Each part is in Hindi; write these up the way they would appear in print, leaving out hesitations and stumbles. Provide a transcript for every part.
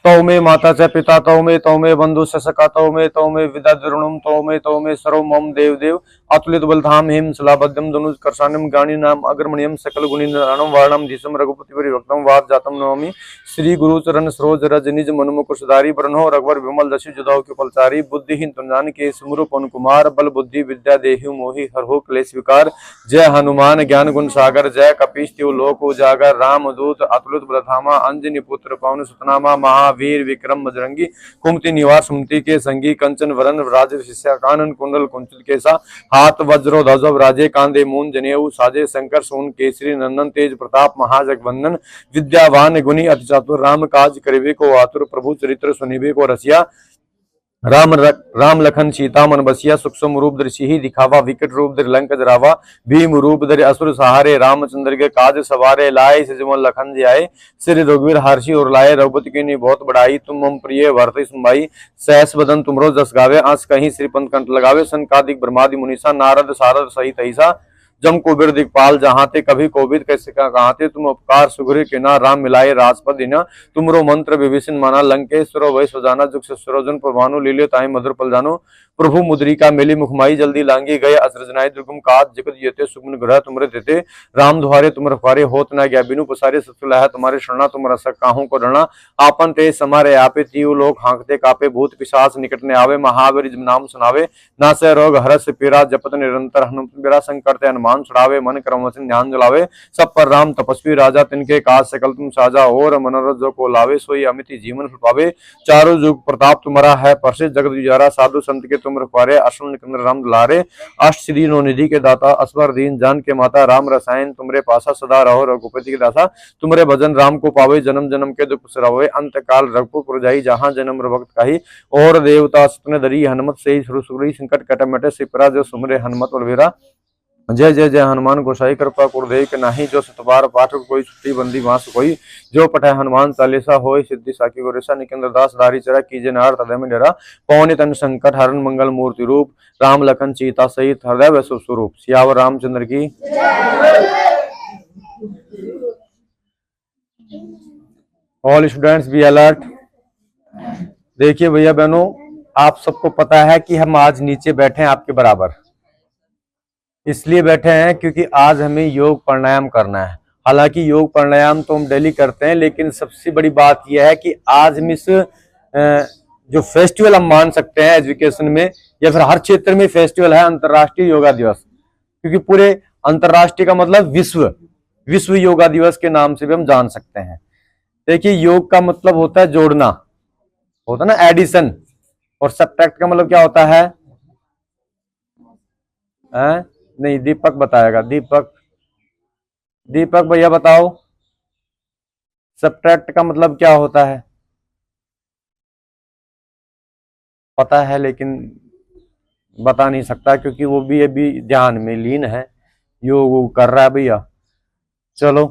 तौ मे माता च पिता तौ मे बंधु स सखा तौ मे विद्या द्रोणुम तौ मे सर्व मम देव देव अतुलित बलधाम हिम सलाभद्यम धनुष कर्षाणम गाणी नाम अग्रमणियम सकल गुणी नारायणम वर्णम धीसम रघुपति परिभक्तम वाद जातम नवमी श्री गुरु चरण सरोज रज निज मनुमुकुर सुधारी ब्रह्मो रघुवर विमल दशु जुदाओ के फलचारी बुद्धिहीन तुमजान के सुमरु पवन कुमार बल बुद्धि विद्या देहि मोहि हरहो क्लेश विकार जय हनुमान ज्ञान गुण सागर जय कपीश तिहु लोक उजागर राम दूत अतुलित बलधामा अंजनी पुत्र पवन सुतनामा महावीर विक्रम बजरंगी कुमति निवास सुमति के संगी कंचन वरन राज शिष्या कानन कुंडल कुंचल केसा हाथ वज्रो ध्वजव राजे कांदे मून जनेऊ साजे शंकर सोन केसरी नंदन तेज प्रताप महाजगवंदन विद्यावान गुणी अति चातुर राम काज करिबे को आतुर प्रभु चरित्र सुनिबे को रसिया राम लखन सीता मन बसिया सूक्ष्म रूप दृषि ही दिखावा विकट रूप धरि लंक जरावा भीम रूप धरि असुर सहारे रामचंद्र के काज सवारे लाए सजमल लखन जी आए श्री रघुवीर हर्षि और लाए रघुपति की बहुत बड़ाई तुम मम प्रिय भरत सुनवाई सहस बदन तुमरो जस गावे आंस कहीं श्रीपंथ कंठ लगावे संकादिक ब्रह्मादि मुनीसा नारद सारद सहित ऐसा जम कुबेर दिखपाल जहाते कभी कोविद कैसे कहाते तुम उपकार सुग्रीव के ना राम मिलाए राजपद दिना तुमरो मंत्र विभीषण माना लंकेश्वरो वै सजाना जुग सरोजन प्रभानु लील्यो ताई मधुर पल जानो प्रभु मुद्रिका मेली मुखमाई जल्दी लांगी गए असरजनाई दुर्गम काज जगत जेते सुगम ग्रह तुमरे देते राम दुहारे तुम रखवारे होत न गया बिनु पसारे सतुलाह तुम्हारे शरणा तुम रसक काहू को डरना आपन ते समारे आपे तीव लोग हाँकते कापे भूत पिशाच निकट ने आवे महावीर जब नाम सुनावे ना से रोग हरस पीरा जपत निरंतर हनुमत बिरा संकट हनुमान छुड़ावे मन क्रम वचन ध्यान जलावे सब पर राम तपस्वी राजा तिनके काज सकल तुम साजा और मनोरथ जो को लावे सोई अमिति जीवन फल पावे चारों जुग प्रताप तुम्हारा है परसिद्ध जगत गुजारा साधु संत के तुम रखवारे अश्विन निकंदर राम दुलारे अष्ट सिद्धि नौ निधि के दाता असवर दीन जान के माता राम रसायन तुमरे पासा सदा रहो रघुपति के दासा तुमरे भजन राम को पावे जन्म जन्म के दुख सरावे अंत काल रघुपुर पुरजाई जहाँ जन्म भक्त काही और देवता सुतने दरी हनुमत से सुरी संकट कट मटे सिपरा जो सुमरे हनुमत बलवीरा जय जय जय हनुमान गोसाई कृपा कुरदेव के नाही जो सतबार पाठ कोई छुट्टी बंदी वास कोई जो पठे हनुमान चालीसा होय सिद्धि साकी गोरेसा निकेंद्र दास दारी चरा कीजे नार हृदय में डेरा पौने तन संकट हरण मंगल मूर्ति रूप राम लखन सीता सहित हृदय व शुभ स्वरूप सियावर रामचंद्र की। All students be alert. देखिए भैया बहनों, आप सबको पता है कि हम आज नीचे बैठे हैं आपके बराबर, इसलिए बैठे हैं क्योंकि आज हमें योग प्राणायाम करना है। हालांकि योग प्राणायाम तो हम डेली करते हैं, लेकिन सबसे बड़ी बात यह है कि आज हम इस जो फेस्टिवल हम मान सकते हैं एजुकेशन में या फिर हर क्षेत्र में फेस्टिवल है, अंतर्राष्ट्रीय योगा दिवस। क्योंकि पूरे अंतर्राष्ट्रीय का मतलब विश्व योगा दिवस के नाम से भी हम जान सकते हैं। देखिए, योग का मतलब होता है जोड़ना, होता है ना एडिशन, और सब्ट्रैक्ट का मतलब क्या होता है? नहीं, दीपक बताएगा। दीपक भैया बताओ, सब्ट्रैक्ट का मतलब क्या होता है? पता है लेकिन बता नहीं सकता क्योंकि वो भी अभी ध्यान में लीन है, योग कर रहा है भैया। चलो,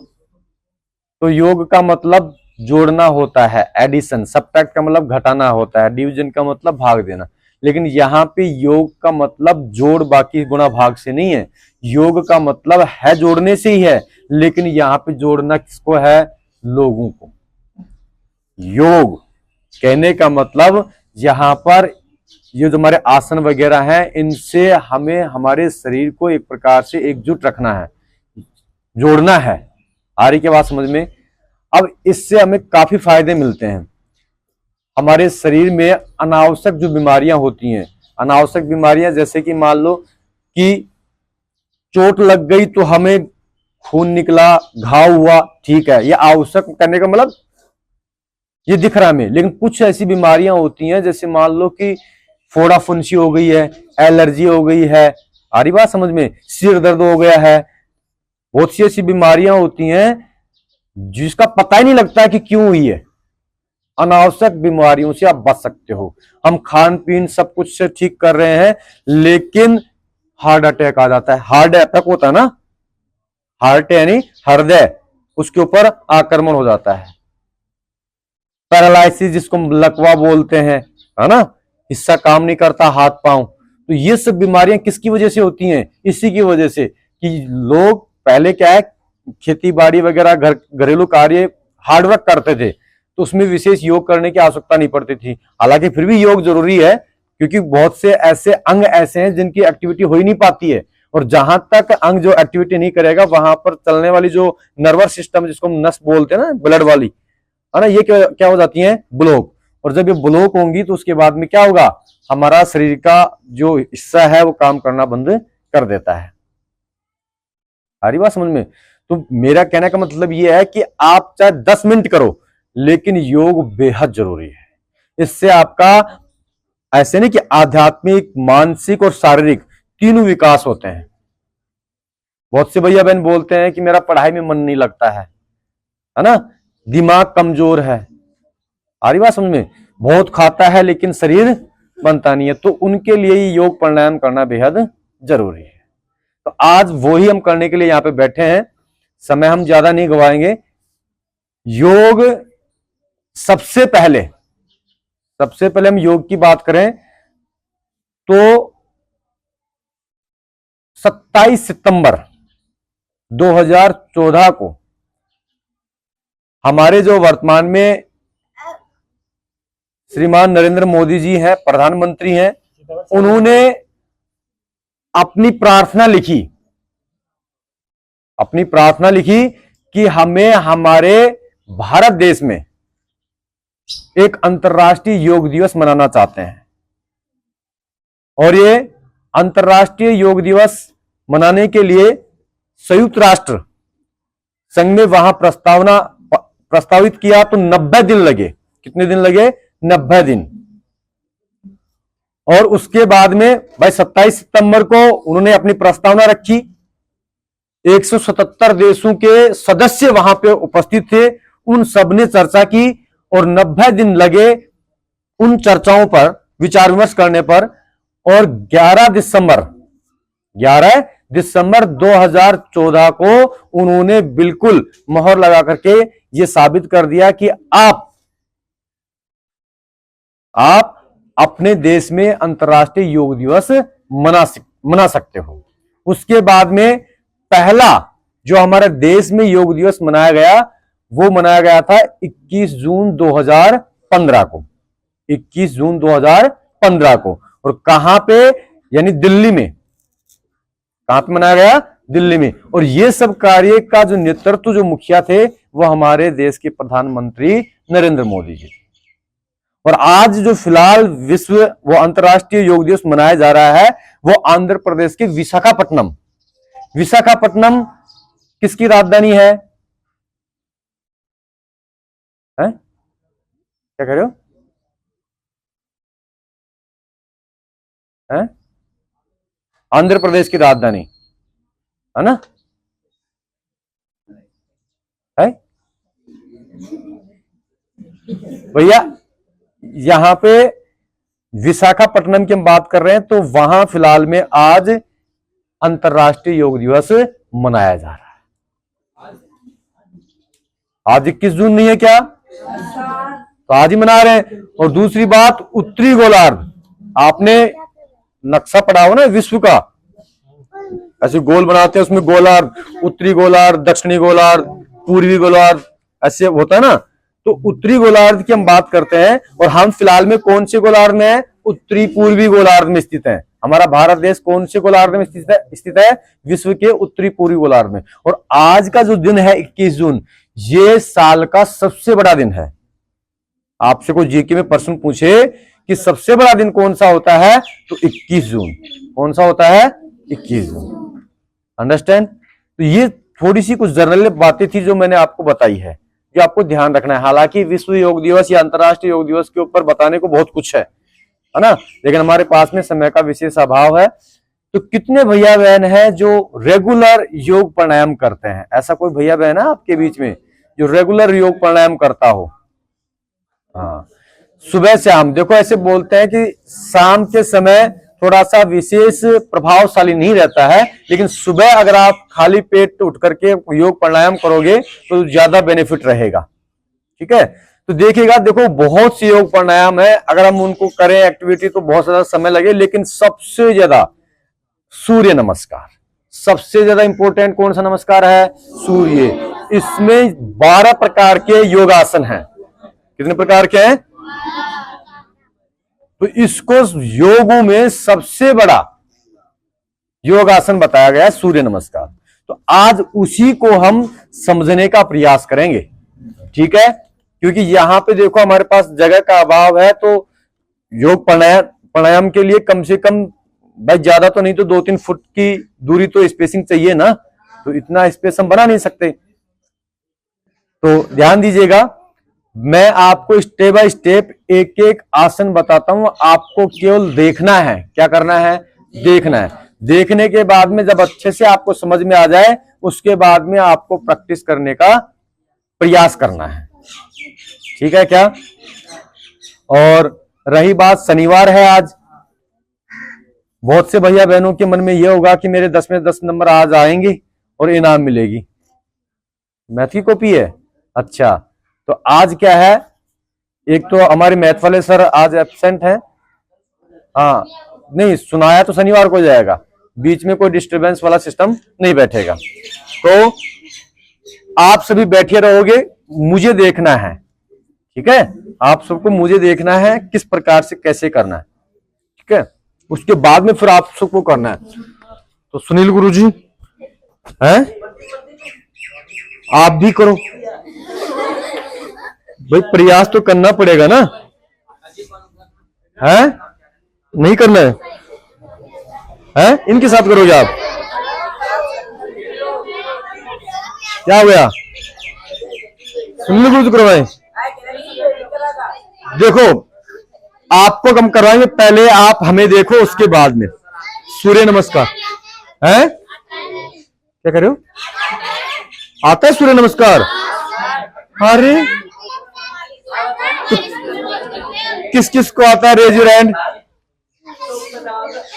तो योग का मतलब जोड़ना होता है, एडिशन। सब्ट्रैक्ट का मतलब घटाना होता है, डिवीजन का मतलब भाग देना। लेकिन यहाँ पे योग का मतलब जोड़ बाकी गुणा भाग से नहीं है। योग का मतलब है जोड़ने से ही है, लेकिन यहाँ पे जोड़ना किसको है? लोगों को। योग कहने का मतलब यहाँ पर ये जो हमारे आसन वगैरह हैं, इनसे हमें हमारे शरीर को एक प्रकार से एकजुट रखना है, जोड़ना है। आ रही की बात समझ में? अब इससे हमें काफी फायदे मिलते हैं। हमारे शरीर में अनावश्यक जो बीमारियां होती हैं, अनावश्यक बीमारियां जैसे कि मान लो कि चोट लग गई तो हमें खून निकला, घाव हुआ, ठीक है, ये आवश्यक करने का मतलब ये दिख रहा है हमें। लेकिन कुछ ऐसी बीमारियां होती हैं, जैसे मान लो कि फोड़ा फुंसी हो गई है, एलर्जी हो गई है, आ रही बात समझ में, सिर दर्द हो गया है, बहुत सी ऐसी बीमारियां होती हैं जिसका पता ही नहीं लगता है कि क्यों हुई है। अनावश्यक बीमारियों से आप बच सकते हो। हम खान पीन सब कुछ से ठीक कर रहे हैं, लेकिन हार्ट अटैक आ जाता है। हार्ट अटैक होता है ना, हार्ट यानी हृदय, उसके ऊपर आक्रमण हो जाता है। पैरालाइसिस जिसको लकवा बोलते हैं, है ना, हिस्सा काम नहीं करता, हाथ पांव। तो ये सब बीमारियां किसकी वजह से होती हैं? इसी की वजह से कि लोग पहले क्या है, खेती बाड़ी वगैरह घरेलू कार्य हार्डवर्क करते थे, तो उसमें विशेष योग करने की आवश्यकता नहीं पड़ती थी। हालांकि फिर भी योग जरूरी है, क्योंकि बहुत से ऐसे अंग ऐसे हैं जिनकी एक्टिविटी हो ही नहीं पाती है, और जहां तक अंग जो एक्टिविटी नहीं करेगा वहां पर चलने वाली जो नर्वस सिस्टम, जिसको हम नस बोलते हैं ना, ब्लड वाली, है ना, ये क्या हो जाती है, ब्लॉक। और जब ये ब्लॉक होंगी तो उसके बाद में क्या होगा, हमारा शरीर का जो हिस्सा है वो काम करना बंद कर देता है। आ रही बात समझ में? तो मेरा कहने का मतलब ये है कि आप चाहे 10 मिनट करो, लेकिन योग बेहद जरूरी है। इससे आपका ऐसे नहीं कि आध्यात्मिक, मानसिक और शारीरिक तीनों विकास होते हैं। बहुत से भैया बहन बोलते हैं कि मेरा पढ़ाई में मन नहीं लगता है ना, दिमाग कमजोर है। आ रही बात समझ में? बहुत खाता है लेकिन शरीर बनता नहीं है, तो उनके लिए ही योग प्राणायाम करना बेहद जरूरी है। तो आज वो ही हम करने के लिए यहां पे बैठे हैं। समय हम ज्यादा नहीं गवाएंगे। योग सबसे पहले हम योग की बात करें तो 27 सितंबर 2014 को हमारे जो वर्तमान में श्रीमान नरेंद्र मोदी जी हैं, प्रधानमंत्री हैं, उन्होंने अपनी प्रार्थना लिखी कि हमें हमारे भारत देश में एक अंतर्राष्ट्रीय योग दिवस मनाना चाहते हैं। और ये अंतर्राष्ट्रीय योग दिवस मनाने के लिए संयुक्त राष्ट्र संघ में वहां प्रस्तावित किया तो 90 दिन लगे। कितने दिन लगे? 90 दिन। और उसके बाद में भाई 27 सितंबर को उन्होंने अपनी प्रस्तावना रखी। 177 देशों के सदस्य वहां पे उपस्थित थे, उन सब ने चर्चा की और 90 दिन लगे उन चर्चाओं पर विचार विमर्श करने पर। और 11 दिसंबर 2014 को उन्होंने बिल्कुल मोहर लगा करके यह साबित कर दिया कि आप अपने देश में अंतर्राष्ट्रीय योग दिवस मना सकते हो। उसके बाद में पहला जो हमारे देश में योग दिवस मनाया गया, वो मनाया गया था 21 जून 2015 को। 21 जून 2015 को। और कहां पे? यानी दिल्ली में। कहां पे मनाया गया? दिल्ली में। और ये सब कार्य का जो नेतृत्व, जो मुखिया थे, वो हमारे देश के प्रधानमंत्री नरेंद्र मोदी जी। और आज जो फिलहाल विश्व वो अंतर्राष्ट्रीय योग दिवस मनाया जा रहा है, वो आंध्र प्रदेश के विशाखापट्टनम किसकी राजधानी है? क्या कह रहे हो? आंध्र प्रदेश की राजधानी है ना? है भैया, यहां पे विशाखापट्टनम की हम बात कर रहे हैं, तो वहां फिलहाल में आज अंतर्राष्ट्रीय योग दिवस मनाया जा रहा है। आज 21 जून नहीं है क्या? तो आज ही मना रहे हैं। और दूसरी बात, उत्तरी गोलार्ध, आपने नक्शा पढ़ा हो ना विश्व का, ऐसे गोल बनाते हैं, उसमें गोलार्ध, उत्तरी गोलार्ध, दक्षिणी गोलार्ध, पूर्वी गोलार्ध, ऐसे होता है ना। तो उत्तरी गोलार्ध की हम बात करते हैं, और हम फिलहाल में कौन से गोलार्ध में है? उत्तरी पूर्वी गोलार्ध में स्थित है। हमारा भारत देश कौन से गोलार्ध में स्थित है? विश्व के उत्तरी पूर्वी गोलार्ध में। और आज का जो दिन है 21 जून, ये साल का सबसे बड़ा दिन है। आपसे कोई जीके में प्रश्न पूछे कि सबसे बड़ा दिन कौन सा होता है, तो 21 जून। कौन सा होता है? 21 जून। अंडरस्टैंड? तो ये थोड़ी सी कुछ जनरल बातें थी जो मैंने आपको बताई है, जो आपको ध्यान रखना है। हालांकि विश्व योग दिवस या अंतर्राष्ट्रीय योग दिवस के ऊपर बताने को बहुत कुछ है ना, लेकिन हमारे पास में समय का विशेष अभाव है। तो कितने भैया बहन है जो रेगुलर योग प्राणायाम करते हैं? ऐसा कोई भैया बहन है आपके बीच में जो रेगुलर योग प्राणायाम करता हो? हाँ, सुबह शाम। देखो ऐसे बोलते हैं कि शाम के समय थोड़ा सा विशेष प्रभावशाली नहीं रहता है, लेकिन सुबह अगर आप खाली पेट उठ करके योग प्राणायाम करोगे तो ज्यादा बेनिफिट रहेगा। ठीक है? तो देखिएगा, देखो बहुत से योग प्राणायाम है, अगर हम उनको करें एक्टिविटी तो बहुत ज्यादा समय लगे, लेकिन सबसे ज्यादा सूर्य नमस्कार, सबसे ज्यादा इंपॉर्टेंट कौन सा नमस्कार है? सूर्य। इसमें 12 प्रकार के योगासन हैं। कितने प्रकार के हैं? तो इसको योगों में सबसे बड़ा योगासन बताया गया है सूर्य नमस्कार। तो आज उसी को हम समझने का प्रयास करेंगे, ठीक है? क्योंकि यहां पे देखो हमारे पास जगह का अभाव है, तो योग प्राणायाम के लिए कम से कम भाई ज्यादा तो नहीं तो 2-3 फुट की दूरी तो स्पेसिंग चाहिए ना, तो इतना स्पेस हम बना नहीं सकते। तो ध्यान दीजिएगा, मैं आपको स्टेप बाय स्टेप एक एक आसन बताता हूं, आपको केवल देखना है। क्या करना है? देखना है। देखने के बाद में जब अच्छे से आपको समझ में आ जाए, उसके बाद में आपको प्रैक्टिस करने का प्रयास करना है, ठीक है क्या? और रही बात, शनिवार है आज, बहुत से भैया बहनों के मन में यह होगा कि मेरे 10 में 10 नंबर आज आएंगे और इनाम मिलेगी। मैथ की कॉपी है? अच्छा, तो आज क्या है, एक तो हमारे मैथ वाले सर आज एब्सेंट हैं। हाँ नहीं, सुनाया तो शनिवार को जाएगा, बीच में कोई डिस्टरबेंस वाला सिस्टम नहीं बैठेगा। तो आप सभी बैठे रहोगे, मुझे देखना है, ठीक है? आप सबको मुझे देखना है किस प्रकार से कैसे करना है, ठीक है? उसके बाद में फिर आप सबको करना है। तो सुनील गुरुजी हैं, आप भी करो भाई, प्रयास तो करना पड़ेगा ना, है? नहीं करना है? इनके साथ करोगे आप? क्या हो गया? सुनील गुरुजी करवाएं? देखो, आपको कम करवाएंगे, पहले आप हमें देखो, उसके बाद में सूर्य नमस्कार है। क्या कर रहे हो? आता है सूर्य नमस्कार? अरे किस किस को आता है? Raise your hand.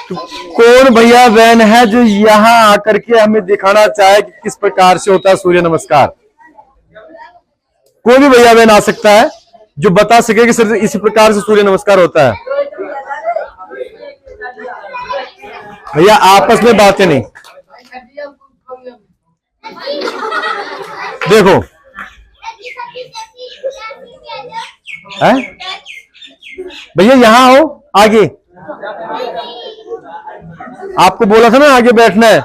तो कौन भैया बहन है जो यहां आकर के हमें दिखाना चाहे कि किस प्रकार से होता है सूर्य नमस्कार? कोई भी भैया बहन आ सकता है जो बता सके कि सर इसी प्रकार से सूर्य नमस्कार होता है। भैया आपस में बातें नहीं, देखो है भैया, यहां हो आगे, आपको बोला था ना आगे बैठना है।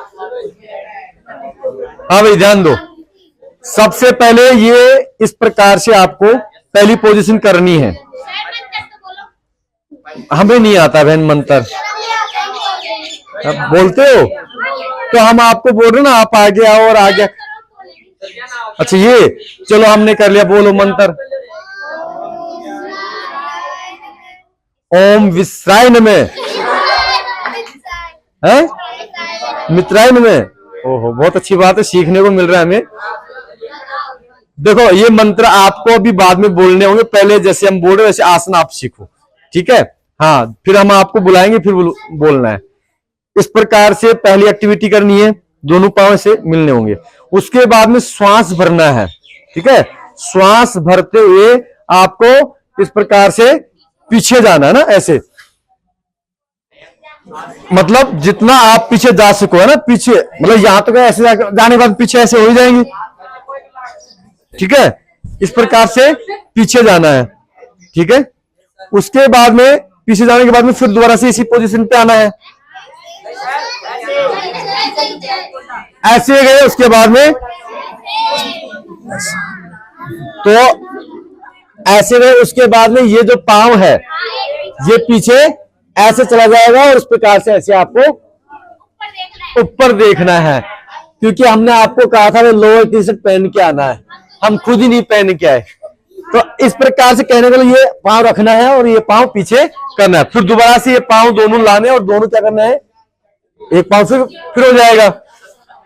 हाँ भाई ध्यान दो, सबसे पहले ये इस प्रकार से आपको पहली पोजीशन करनी है। हमें नहीं आता बहन मंत्र, बोलते हो तो हम आपको बोल रहे ना, आप आगे आओ और आगे। अच्छा ये चलो हमने कर लिया, बोलो मंत्र। ओम विश्राय नमः, है मित्राय नमः। ओहो बहुत अच्छी बात है, सीखने को मिल रहा है हमें। देखो ये मंत्र आपको अभी बाद में बोलने होंगे, पहले जैसे हम बोल रहे वैसे आसन आप सीखो, ठीक है? हाँ, फिर हम आपको बुलाएंगे, फिर बोलना है। इस प्रकार से पहली एक्टिविटी करनी है, दोनों पांव से मिलने होंगे। उसके बाद में श्वास भरना है, ठीक है? श्वास भरते हुए आपको इस प्रकार से पीछे जाना है ना, ऐसे, मतलब जितना आप पीछे जा सको, है ना? पीछे मतलब यहां तक ऐसे जाने के बाद पीछे ऐसे हो जाएंगे, ठीक है? इस प्रकार से पीछे जाना है, ठीक है? उसके बाद में पीछे जाने के बाद में फिर दोबारा से इसी पोजीशन पे आना है, ऐसे गए। उसके बाद में तो ऐसे गए, उसके बाद में ये जो पांव है ये पीछे ऐसे चला जाएगा और उस प्रकार से ऐसे आपको ऊपर देखना है, क्योंकि हमने आपको कहा था लोअर टी शर्ट पहन के आना है, हम खुद ही नहीं पहन के आए। तो इस प्रकार से कहने के लिए ये पांव रखना है और ये पांव पीछे करना है, फिर दोबारा से ये पांव दोनों लाने और दोनों क्या करना है, एक पांव से फिर हो जाएगा।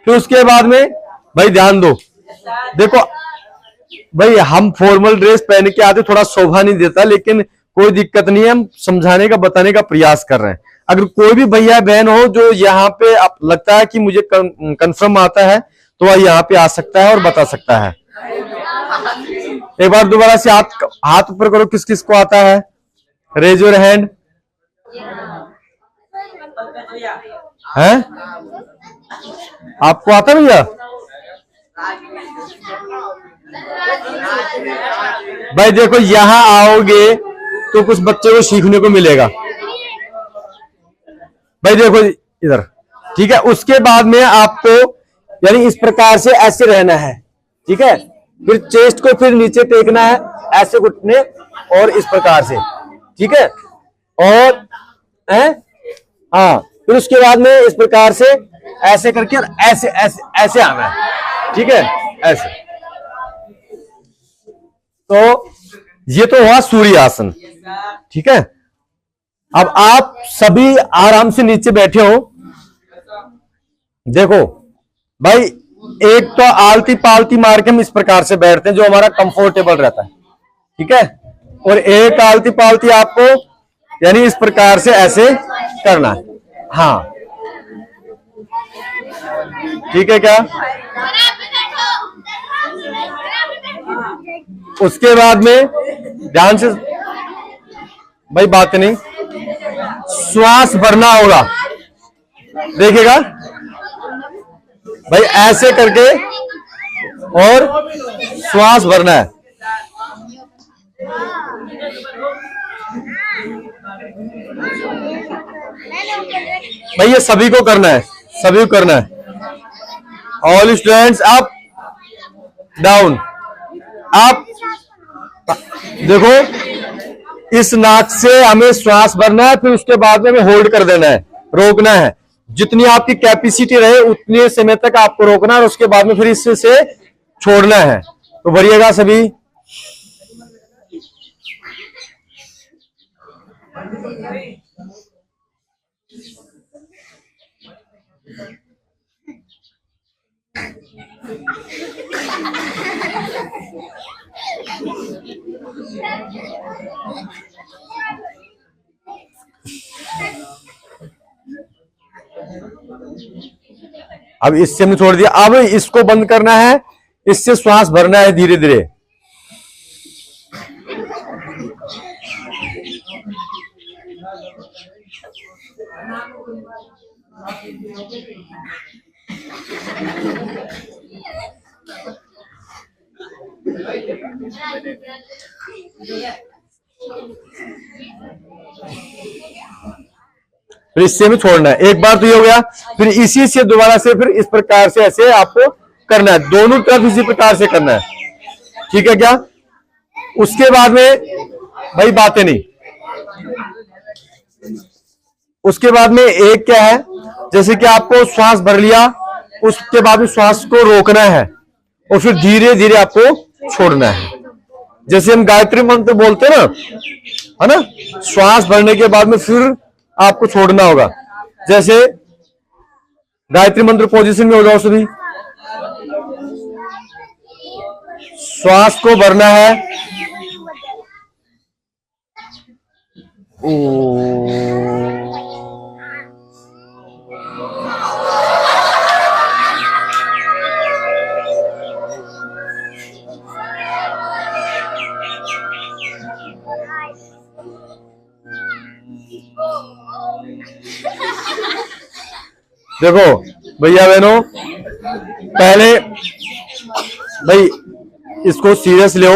फिर उसके बाद में भाई ध्यान दो, देखो भाई हम फॉर्मल ड्रेस पहन के आते थोड़ा शोभा नहीं देता, लेकिन कोई दिक्कत नहीं है, हम समझाने का बताने का प्रयास कर रहे हैं। अगर कोई भी भैया बहन हो जो यहाँ पे आप लगता है कि मुझे कंफर्म आता है, तो वह यहाँ पे आ सकता है और बता सकता है। एक बार दोबारा से हाथ ऊपर करो, किस किस को आता है? Raise your hand. है आपको आता भैया? भाई देखो यहां आओगे तो कुछ बच्चे को सीखने को मिलेगा। भाई देखो इधर, ठीक है। उसके बाद में आपको यानी इस प्रकार से ऐसे रहना है, ठीक है। फिर चेस्ट को फिर नीचे टेकना है, ऐसे घुटने और इस प्रकार से, ठीक है। और है हाँ, फिर उसके बाद में इस प्रकार से ऐसे करके और ऐसे ऐसे ऐसे आना है, ठीक है, ऐसे। तो ये तो हुआ सूर्य आसन, ठीक है। अब आप सभी आराम से नीचे बैठे हो। देखो भाई, एक तो आलती पालती मार के हम इस प्रकार से बैठते हैं जो हमारा कंफर्टेबल रहता है, ठीक है। और एक आलती पालती आपको यानी इस प्रकार से ऐसे करना है, हाँ, ठीक है क्या। उसके बाद में ध्यान से भाई, बात नहीं, श्वास भरना होगा, देखिएगा भाई, ऐसे करके और श्वास भरना है। भाई ये सभी को करना है, सभी को करना है। All students up down up. देखो इस नाक से हमें श्वास भरना है, फिर उसके बाद में हमें होल्ड कर देना है, रोकना है। जितनी आपकी कैपेसिटी रहे उतने समय तक आपको रोकना है और उसके बाद में फिर इससे से छोड़ना है। तो भरिएगा सभी। अब इससे हमने छोड़ दिया, अब इसको बंद करना है, इससे श्वास भरना है धीरे धीरे। फिर इससे भी छोड़ना है। एक बार तो ये हो गया, फिर इसी से दोबारा से फिर इस प्रकार से ऐसे आपको करना है, दोनों तरफ इसी प्रकार से करना है, ठीक है क्या। उसके बाद में भाई बातें नहीं। उसके बाद में एक क्या है, जैसे कि आपको श्वास भर लिया, उसके बाद में श्वास को रोकना है और फिर धीरे धीरे आपको छोड़ना है। जैसे हम गायत्री मंत्र बोलते हैं ना, है ना, श्वास भरने के बाद में फिर आपको छोड़ना होगा। जैसे गायत्री मंत्र पोजीशन में हो जाओ सभी, श्वास को भरना है, देखो भैया बहनों, पहले भाई इसको सीरियस ले,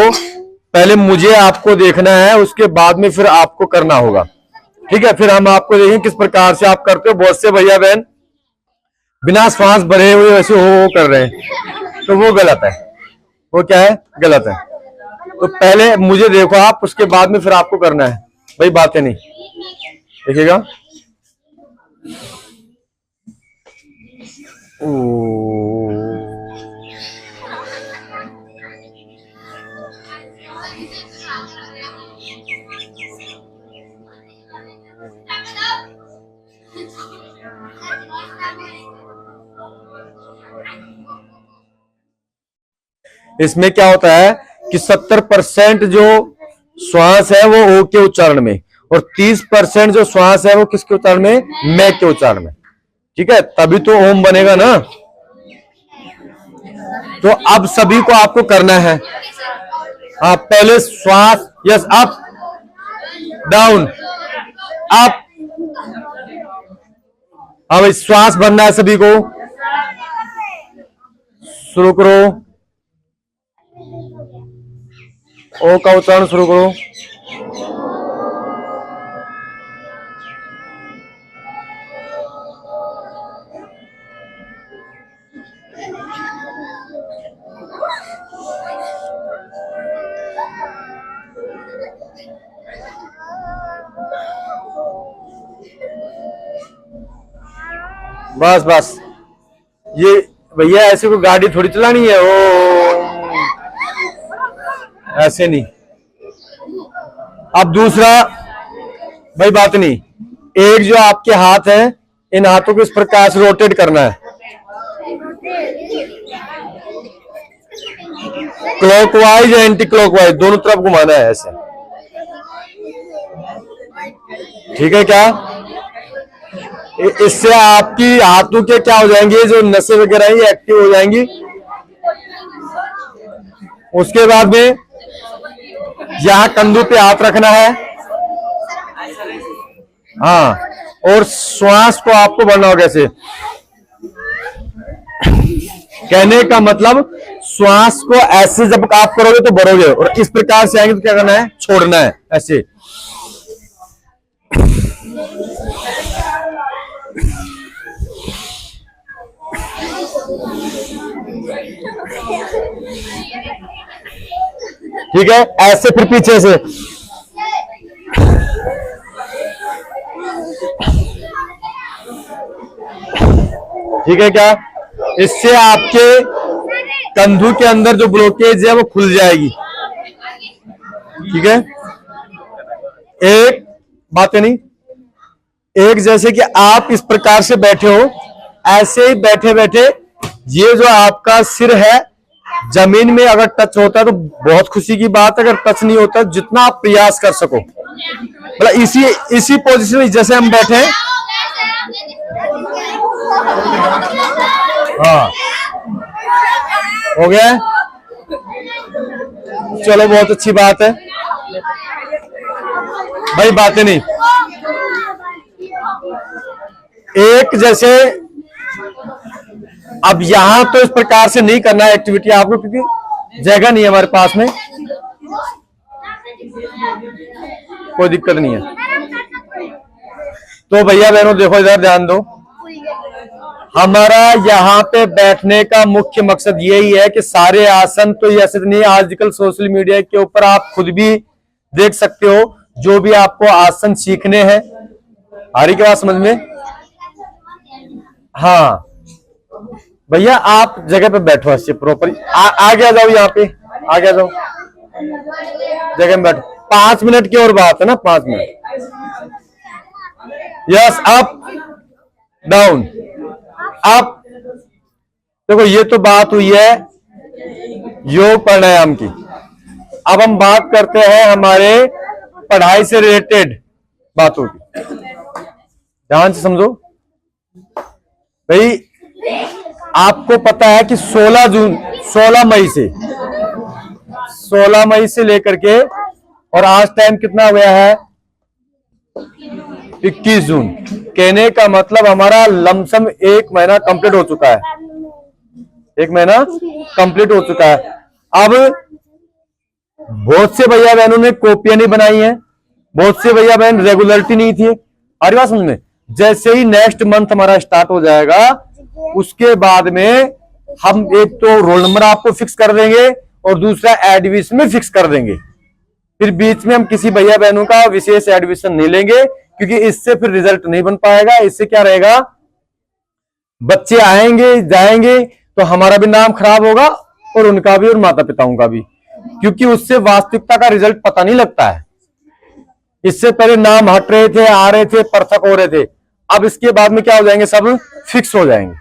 पहले मुझे आपको देखना है, उसके बाद में फिर आपको करना होगा, ठीक है। फिर हम आपको देखें किस प्रकार से आप करते हो। बहुत से भैया बहन बिना श्वास भरे हुए वैसे हो कर रहे हैं, तो वो गलत है। वो क्या है, गलत है। तो पहले मुझे देखो आप, उसके बाद में फिर आपको करना है भाई, बातें नहीं, देखिएगा। इसमें क्या होता है कि 70% जो श्वास है वो ओ के उच्चारण में, और 30% जो श्वास है वो किसके उच्चारण में, मैं के उच्चारण में, ठीक है। तभी तो ओम बनेगा ना। तो अब सभी को आपको करना है। हाँ, पहले श्वास, यस, अप डाउन अप। हाँ भाई, श्वास भरना है सभी को, शुरू करो। ओ का उच्चारण शुरू करो। बस बस, ये भैया ऐसे कोई गाड़ी थोड़ी चलानी है, ओ ऐसे नहीं। अब दूसरा भाई बात नहीं, एक जो आपके हाथ है, इन हाथों को इस प्रकार से रोटेट करना है, क्लॉकवाइज एंटी क्लॉकवाइज दोनों तरफ घुमाना है ऐसे, ठीक है क्या? इससे आपकी हाथों के क्या हो जाएंगे, जो नसें वगैरह ये एक्टिव हो जाएंगी। उसके बाद में यहां कंधों पे हाथ रखना है, हाँ, और श्वास को आपको भरना होगा ऐसे। कहने का मतलब श्वास को ऐसे जब आप करोगे तो भरोगे, और इस प्रकार से आएंगे तो क्या करना है, छोड़ना है ऐसे। ठीक है, ऐसे फिर पीछे से, ठीक है क्या? इससे आपके कंधों के अंदर जो ब्लॉकेज है वो खुल जाएगी, ठीक है? एक बात है नहीं, एक जैसे कि आप इस प्रकार से बैठे हो, ऐसे ही बैठे बैठे ये जो आपका सिर है जमीन में अगर टच होता है तो बहुत खुशी की बात है, अगर टच नहीं होता जितना आप प्रयास कर सको, मतलब इसी पोजीशन में जैसे हम बैठे हैं, हाँ हो गया, चलो बहुत अच्छी बात है भाई, बातें नहीं। एक जैसे अब यहां तो इस प्रकार से नहीं करना है एक्टिविटी आपको, क्योंकि जगह नहीं है हमारे पास में, कोई दिक्कत नहीं है। तो भैया बहनों देखो, इधर ध्यान दो, हमारा यहाँ पे बैठने का मुख्य मकसद यही है कि सारे आसन तो ऐसे नहीं, आजकल सोशल मीडिया के ऊपर आप खुद भी देख सकते हो, जो भी आपको आसन सीखने हैं, आ रही की बात समझ में? हाँ भैया आप जगह पे बैठो अच्छे प्रॉपर, आगे आ जाओ, यहाँ पे आगे आ जाओ, जगह में बैठो। 5 मिनट की और बात है ना, 5 minute. Yes, up down up. देखो ये तो बात हुई है योग प्राणायाम की, अब हम बात करते हैं हमारे पढ़ाई से रिलेटेड बातों की, ध्यान से समझो भाई। आपको पता है कि 16 मई से लेकर के, और आज टाइम कितना हो गया है, 21 जून। कहने का मतलब हमारा लमसम 1 महीना कंप्लीट हो चुका है, 1 महीना कंप्लीट हो चुका है। अब बहुत से भैया बहनों ने कॉपियां नहीं बनाई हैं, बहुत से भैया बहन रेगुलरिटी नहीं थी। आ रही बात समझ में? जैसे ही नेक्स्ट मंथ हमारा स्टार्ट हो जाएगा, उसके बाद में हम एक तो रोल नंबर आपको फिक्स कर देंगे और दूसरा एडमिशन में फिक्स कर देंगे। फिर बीच में हम किसी भैया बहनों का विशेष एडमिशन नहीं लेंगे, क्योंकि इससे फिर रिजल्ट नहीं बन पाएगा। इससे क्या रहेगा, बच्चे आएंगे जाएंगे तो हमारा भी नाम खराब होगा और उनका भी और माता पिताओं का भी, क्योंकि उससे वास्तविकता का रिजल्ट पता नहीं लगता है। इससे पहले नाम हट रहे थे, आ रहे थे, पृथक हो रहे थे, अब इसके बाद में क्या हो जाएंगे, सब फिक्स हो जाएंगे।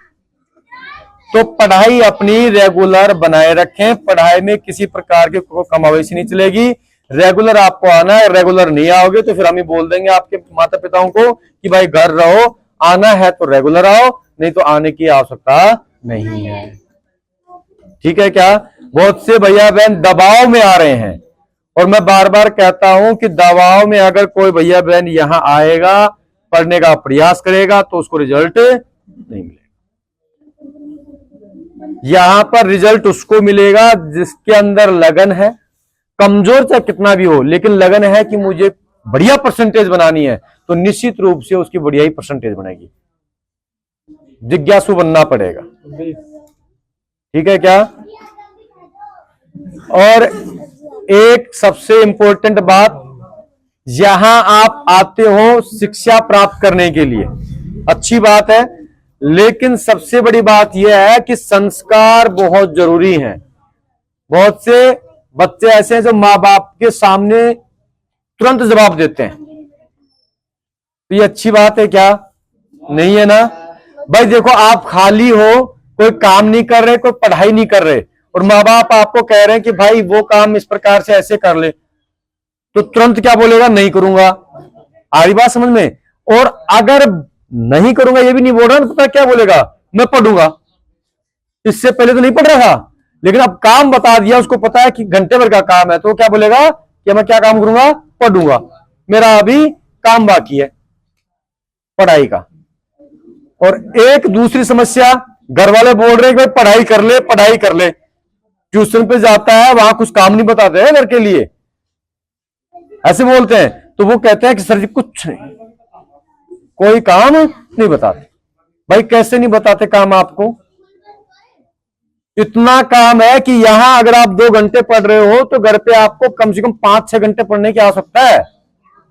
तो पढ़ाई अपनी रेगुलर बनाए रखें, पढ़ाई में किसी प्रकार की कमावेशी नहीं चलेगी। रेगुलर आपको आना है, रेगुलर नहीं आओगे तो फिर हम ही बोल देंगे आपके माता पिताओं को कि भाई घर रहो, आना है तो रेगुलर आओ, नहीं तो आने की आवश्यकता नहीं है। ठीक है क्या? बहुत से भैया बहन दबाव में आ रहे हैं, और मैं बार बार कहता हूं कि दबाव में अगर कोई भैया बहन यहां आएगा, पढ़ने का प्रयास करेगा, तो उसको रिजल्ट नहीं मिलेगा। यहां पर रिजल्ट उसको मिलेगा जिसके अंदर लगन है, कमजोर चाहे कितना भी हो, लेकिन लगन है कि मुझे बढ़िया परसेंटेज बनानी है, तो निश्चित रूप से उसकी बढ़िया ही परसेंटेज बनेगी। जिज्ञासु बनना पड़ेगा, ठीक है क्या। और एक सबसे इंपॉर्टेंट बात, यहां आप आते हो शिक्षा प्राप्त करने के लिए, अच्छी बात है, लेकिन सबसे बड़ी बात यह है कि संस्कार बहुत जरूरी हैं। बहुत से बच्चे ऐसे हैं जो माँ बाप के सामने तुरंत जवाब देते हैं, तो ये अच्छी बात है क्या, नहीं है ना। भाई देखो, आप खाली हो, कोई काम नहीं कर रहे, कोई पढ़ाई नहीं कर रहे, और माँ बाप आपको कह रहे हैं कि भाई वो काम इस प्रकार से ऐसे कर ले, तो तुरंत क्या बोलेगा, नहीं करूंगा। आ रही बात समझ में। और अगर नहीं करूंगा ये भी नहीं बोल रहा, तो पता क्या बोलेगा, मैं पढ़ूंगा। इससे पहले तो नहीं पढ़ रहा था, लेकिन अब काम बता दिया, उसको पता है कि घंटे भर का काम है, तो क्या बोलेगा कि मैं क्या काम करूंगा, पढ़ूंगा, मेरा अभी काम बाकी है पढ़ाई का। और एक दूसरी समस्या, घर वाले बोल रहे हैं कि भाई पढ़ाई कर ले, पढ़ाई कर ले, ट्यूशन पे जाता है, वहां कुछ काम नहीं बताते हैं घर के लिए, ऐसे बोलते हैं, तो वो कहते हैं कि सर जी कुछ नहीं, कोई काम नहीं बताते। भाई कैसे नहीं बताते काम आपको, इतना काम है कि यहां अगर आप 2 घंटे पढ़ रहे हो, तो घर पे आपको कम से कम 5-6 घंटे पढ़ने की आवश्यकता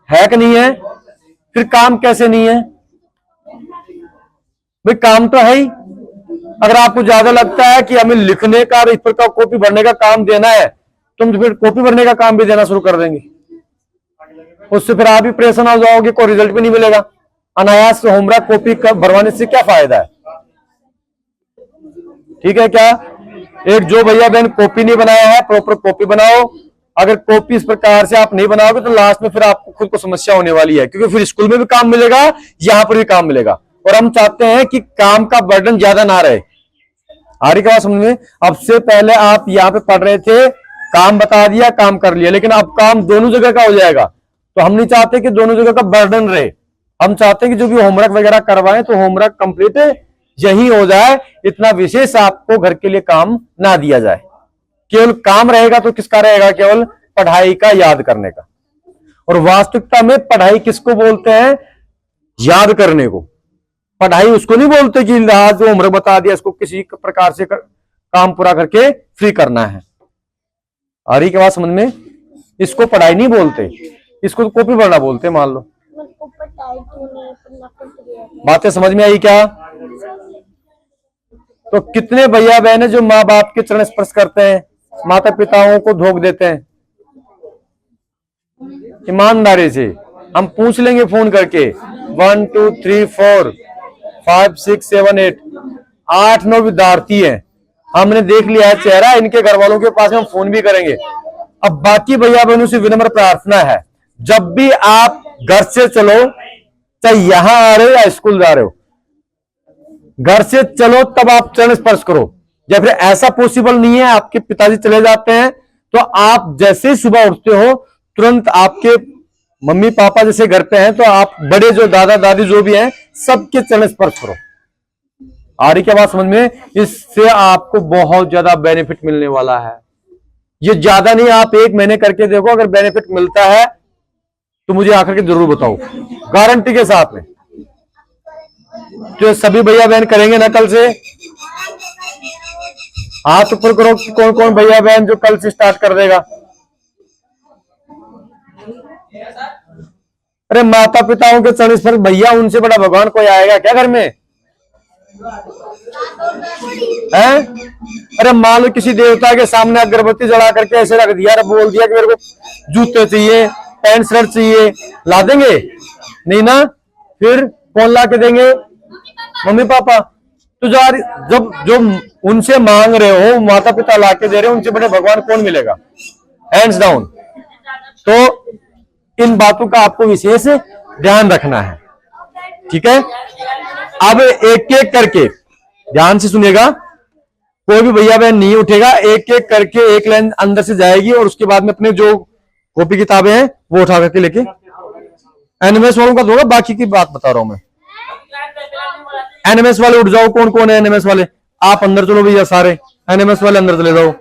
है कि नहीं है। फिर काम कैसे नहीं है, भाई काम तो है ही। अगर आपको ज्यादा लगता है कि हमें लिखने का और इस पर का कॉपी भरने का काम देना है, तुम तो फिर कॉपी भरने का काम भी देना शुरू कर देंगे, उससे फिर आप भी परेशान हो जाओगे, कोई रिजल्ट भी नहीं मिलेगा। अनायास होमवर्क कॉपी भरवाने से क्या फायदा है, ठीक है क्या। एक जो भैया बहन कॉपी नहीं बनाया है, प्रॉपर कॉपी बनाओ। अगर कॉपी इस प्रकार से आप नहीं बनाओगे, तो लास्ट में फिर आपको खुद को समस्या होने वाली है, क्योंकि फिर स्कूल में भी काम मिलेगा, यहां पर भी काम मिलेगा, और हम चाहते हैं कि काम का बर्डन ज्यादा ना रहे। आ रही क्या बात समझ में। अब से पहले आप यहाँ पे पढ़ रहे थे, काम बता दिया, काम कर लिया, लेकिन अब काम दोनों जगह का हो जाएगा, तो हम नहीं चाहते कि दोनों जगह का बर्डन रहे। हम चाहते हैं कि जो भी होमवर्क वगैरह करवाएं, तो होमवर्क कंप्लीट यही हो जाए, इतना विशेष आपको घर के लिए काम ना दिया जाए। केवल काम रहेगा तो किसका रहेगा, केवल पढ़ाई का, याद करने का। और वास्तविकता में पढ़ाई किसको बोलते हैं, याद करने को। पढ़ाई उसको नहीं बोलते कि आज जो होमवर्क बता दिया, इसको किसी प्रकार से काम पूरा करके फ्री करना है। आ रही की बात समझ में। इसको पढ़ाई नहीं बोलते, इसको तो कॉपी भरना बोलते, मान लो। बातें समझ में आई क्या। तो कितने भैया बहन है जो माँ बाप के चरण स्पर्श करते हैं, माता पिताओं को धोख देते हैं। ईमानदारी से हम पूछ लेंगे फोन करके, 1 2 3 4 5 6 7 8 8 9 विद्यार्थी हैं, हमने देख लिया है चेहरा, इनके घर वालों के पास हम फोन भी करेंगे। अब बाकी भैया बहनों से विनम्र प्रार्थना है, जब भी आप घर से चलो, चाहे यहां आ रहे हो या स्कूल जा रहे हो, घर से चलो तब आप चरण स्पर्श करो। या फिर ऐसा पॉसिबल नहीं है, आपके पिताजी चले जाते हैं, तो आप जैसे ही सुबह उठते हो, तुरंत आपके मम्मी पापा जैसे घर पे हैं, तो आप बड़े जो दादा दादी जो भी हैं, सबके चरण स्पर्श करो। आ रही क्या बात समझ में। इससे आपको बहुत ज्यादा बेनिफिट मिलने वाला है। ये ज्यादा नहीं, आप 1 महीने करके देखो, अगर बेनिफिट मिलता है तो मुझे आकर के जरूर बताओ, गारंटी के साथ में। जो सभी भैया बहन करेंगे ना कल से, हाथ ऊपर करो, कौन कौन भैया बहन जो कल से स्टार्ट कर देगा। अरे माता पिताओं के चरण स्पर्श, भैया उनसे बड़ा भगवान कोई आएगा क्या घर में है। अरे मान लो किसी देवता के सामने अगरबत्ती जला करके ऐसे रख दिया, बोल दिया कि मेरे को जूते चाहिए, पैंट शर्ट चाहिए, ला देंगे नहीं ना। फिर कौन ला के देंगे, मम्मी पापा। तो जब जो उनसे मांग रहे हो, माता पिता ला के दे रहे हो, उनसे बड़े भगवान कौन मिलेगा, हैंड्स डाउन। तो इन बातों का आपको विशेष ध्यान रखना है, ठीक है। अब एक एक करके ध्यान से सुनिएगा, कोई भी भैया बहन नहीं उठेगा, एक एक करके एक लाइन अंदर से जाएगी, और उसके बाद में अपने जो कॉपी किताबें हैं वो उठा करके लेके एनएमएस वालों का दोगा, बाकी की बात बता रहा हूं मैं। एनएमएस वाले उठ जाओ, कौन कौन है एनएमएस वाले, आप अंदर चलो भैया, सारे एनएमएस वाले अंदर चले जाओ।